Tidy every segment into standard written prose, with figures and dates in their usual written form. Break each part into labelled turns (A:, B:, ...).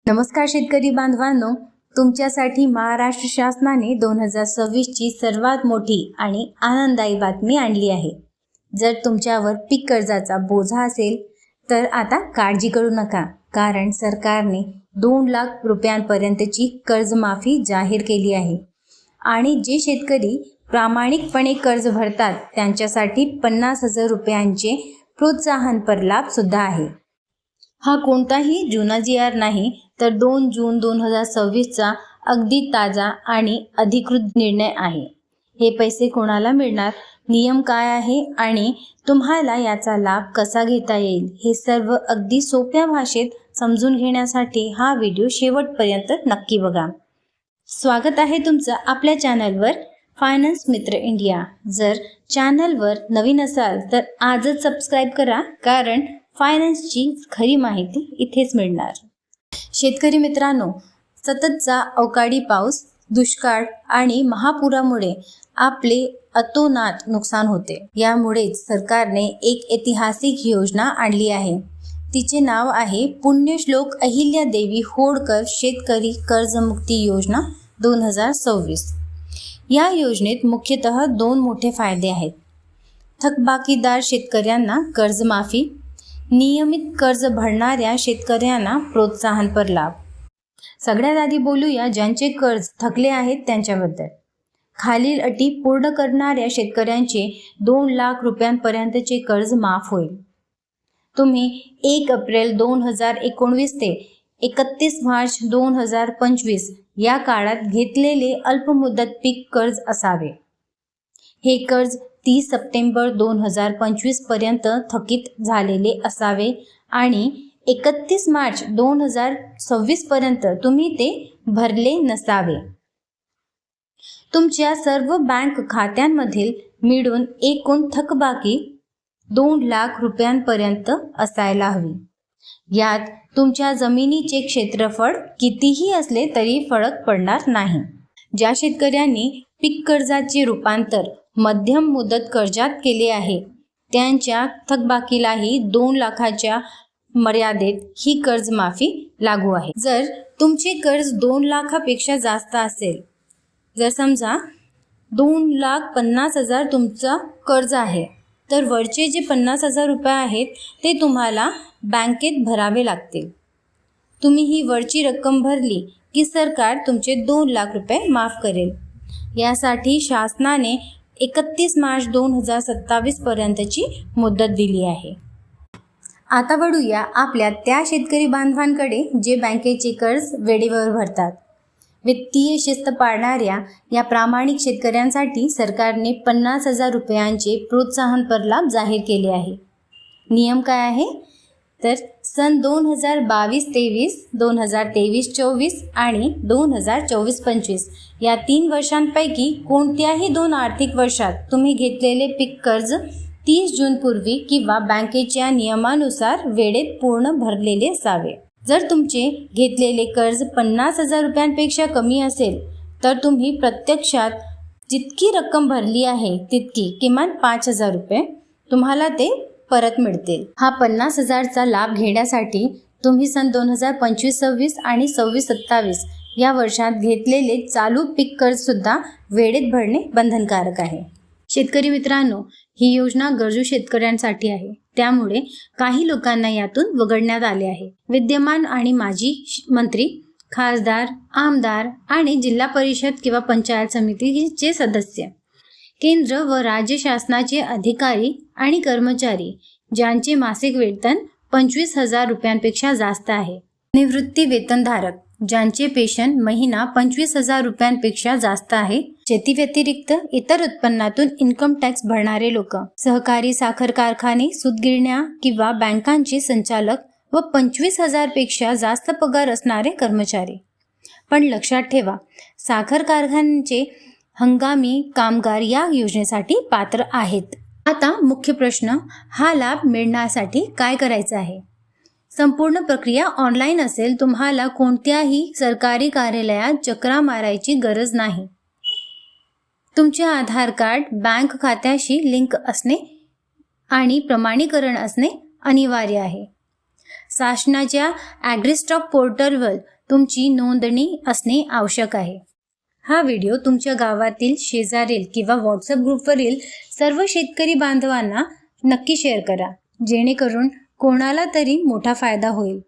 A: नमस्कार शेतकरी बांधवांनो, तुमच्यासाठी महाराष्ट्र शासनाने 2026 ची सर्वात मोठी आणि आनंददायी बातमी आणली आहे। जर तुमच्यावर पीक कर्जाचा बोजा असेल तर आता काळजी करू नका, कारण सरकारने 2 लाख रुपयांपर्यंतची कर्जमाफी जाहीर केली आहे। आणि जे शेतकरी प्रामाणिकपणे कर्ज भरतात त्यांच्यासाठी 50,000 रुपयांचे प्रोत्साहनपर लाभ सुद्धा आहे। हा कोणताही जुना जी.आर. नाही, तर 2 जून 2026 चा अगदी ताजा आणि अधिकृत निर्णय आहे। हे पैसे कोणाला मिळणार, नियम काय आहे आणि तुम्हाला याचा लाभ कसा घेता येईल, हे सर्व अगदी सोप्या भाषेत समजून घेण्यासाठी हा व्हिडिओ शेवटपर्यंत नक्की बघा। स्वागत आहे तुमचं आपल्या चॅनलवर फायनान्स मित्र इंडिया। जर चॅनलवर नवीन असाल तर आजच सबस्क्राईब करा, कारण फायनान्सची खरी माहिती इथेच मिळणार। शेतकरी मित्रांनो, सततचा अवकाळी पाऊस, दुष्काळ आणि महापुरामुळे आपले अतोनात नुकसान होते। यामुळेच सरकारने एक ऐतिहासिक योजना आणली आहे। तिचे नाव आहे पुण्यश्लोक अहिल्यादेवी होळकर शेतकरी कर्जमुक्ती योजना 2026। या योजनेत मुख्यतः 2 मोठे फायदे आहेत। थकबाकीदार शेतकऱ्यांना कर्जमाफी, नियमित कर्ज भरणाऱ्या शेतकऱ्यांना प्रोत्साहनपर लाभ। सगळ्यात आधी बोलूया ज्यांचे कर्ज थकले आहेत त्यांच्याबद्दल। खालील अटी पूर्ण करणाऱ्या शेतकऱ्यांचे 2 लाख रुपयांपर्यंतचे कर्ज माफ होईल। तुम्ही 1 एप्रिल 2019 ते 31 मार्च 2025 या काळात घेतलेले अल्पमुदत पीक कर्ज असावे। हे कर्ज 30 सप्टेंबर 2025 पर्यंत थकीत झालेले असावे आणि 31 मार्च 2026 पर्यंत तुम्ही ते भरले नसावे। तुमच्या सर्व बँक खात्यांमधील मिळून एकूण थकबाकी 2 लाख रुपयांपर्यंत असायला हवी। यात तुमच्या जमिनीचे क्षेत्रफळ कितीही असले तरी फरक पडणार नाही। ज्या शेतकऱ्यांनी पीक कर्जाचे रूपांतर मध्यम मुदत कर्जात केले आहे त्यांच्या थकबाकीलाही 2 लाखाच्या मर्यादेत ही कर्जमाफी लागू आहे। जर तुमचे कर्ज 2 लाखापेक्षा जास्त असेल, जर समजा 2,50,000 तुमचं कर्ज आहे, तर वरचे जे 50,000 रुपये आहेत ते तुम्हाला बँकेत भरावे लागतील। तुम्ही ही वरची रक्कम भरली की सरकार तुमचे 2 लाख रुपये माफ करेल। यासाठी शासनाने 31 मार्च 2027 पर्यंतची मुदत दिली आहे। आता वळूया आपल्या त्या शेतकरी बांधवांकडे जे बँकेचे कर्ज वेळेवर भरतात। वित्तीय शिस्त पाळणाऱ्या या प्रामाणिक शेतकऱ्यांसाठी सरकारने 50,000 रुपयांचे प्रोत्साहनपर लाभ जाहीर केले आहे। नियम काय आहे, तर सन 2022-23, 2023-24 आणि 2024-25 या 3 वर्षांपैकी कोणत्याही 2 आर्थिक वर्षात तुम्ही घेतलेले पीक कर्ज 30 जून पूर्वी किंवा बँकेच्या नियमानुसार वेळेत पूर्ण भरलेले असावे। जर तुमचे घेतलेले कर्ज 50,000 रुपयांपेक्षा कमी असेल तर तुम्ही प्रत्यक्षात जितकी रक्कम भरली आहे तितकी किमान 5,000 रुपये तुम्हाला ते परत मिळतील। हा 50,000 चा लाभ घेण्यासाठी तुम्ही सन 2025-26 आणि 26-27 या वर्षात घेतलेले चालू पीक कर्ज सुद्धा वेळेत भरणे बंधनकारक आहे। शेतकरी मित्रांनो, ही योजना गरजू शेतकऱ्यांसाठी आहे, त्यामुळे काही लोकांना यातून वगळण्यात आले आहे। विद्यमान आणि माजी मंत्री, खासदार, आमदार आणि जिल्हा परिषद किंवा पंचायत समितीचे सदस्य, केंद्र व राज्य शासनाचे अधिकारी आणि कर्मचारी ज्यांचे मासिक वेतन 25,000 रुपयांपेक्षा जास्त आहे, निवृत्ती वेतनधारक ज्यांचे पेन्शन महिना 25,000 रुपयांपेक्षा जास्त आहे, शेती व्यतिरिक्त इतर उत्पन्नातून इन्कम टॅक्स भरणारे लोक, सहकारी साखर कारखाने, सूतगिरण्या किंवा बँकांचे संचालक व 25,000 पेक्षा जास्त पगार असणारे कर्मचारी। पण लक्षात ठेवा, साखर कारखान्यांचे हंगामी कामगार या योजनेसाठी पात्र आहेत। आता मुख्य प्रश्न, हा लाभ मिळण्यासाठी काय करायचं आहे? संपूर्ण प्रक्रिया ऑनलाईन असेल। तुम्हाला कोणत्याही सरकारी कार्यालयात चक्रा मारायची गरज नाही। तुमचे आधार कार्ड बँक खात्याशी लिंक असणे आणि प्रमाणीकरण असणे अनिवार्य आहे। शासनाच्या ॲग्रीस्टॉक पोर्टलवर तुमची नोंदणी असणे आवश्यक आहे. हा व्हिडिओ तुमच्या गावातील, शेजारील किंवा व्हॉट्सअप ग्रुपवरील सर्व शेतकरी बांधवांना नक्की शेअर करा, जेणेकरून कोणाला तरी मोठा फायदा होईल.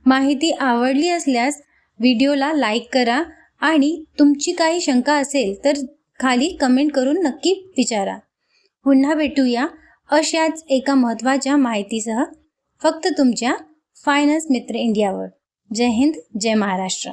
A: माहिती आवडली असल्यास व्हिडिओला लाईक करा आणि तुमची काही शंका असेल तर खाली कमेंट करून नक्की विचारा. पुन्हा भेटूया अशाच एका महत्त्वाच्या माहितीसह, फक्त तुमच्या फायनान्स मित्र इंडियावर. जय हिंद, जय महाराष्ट्र.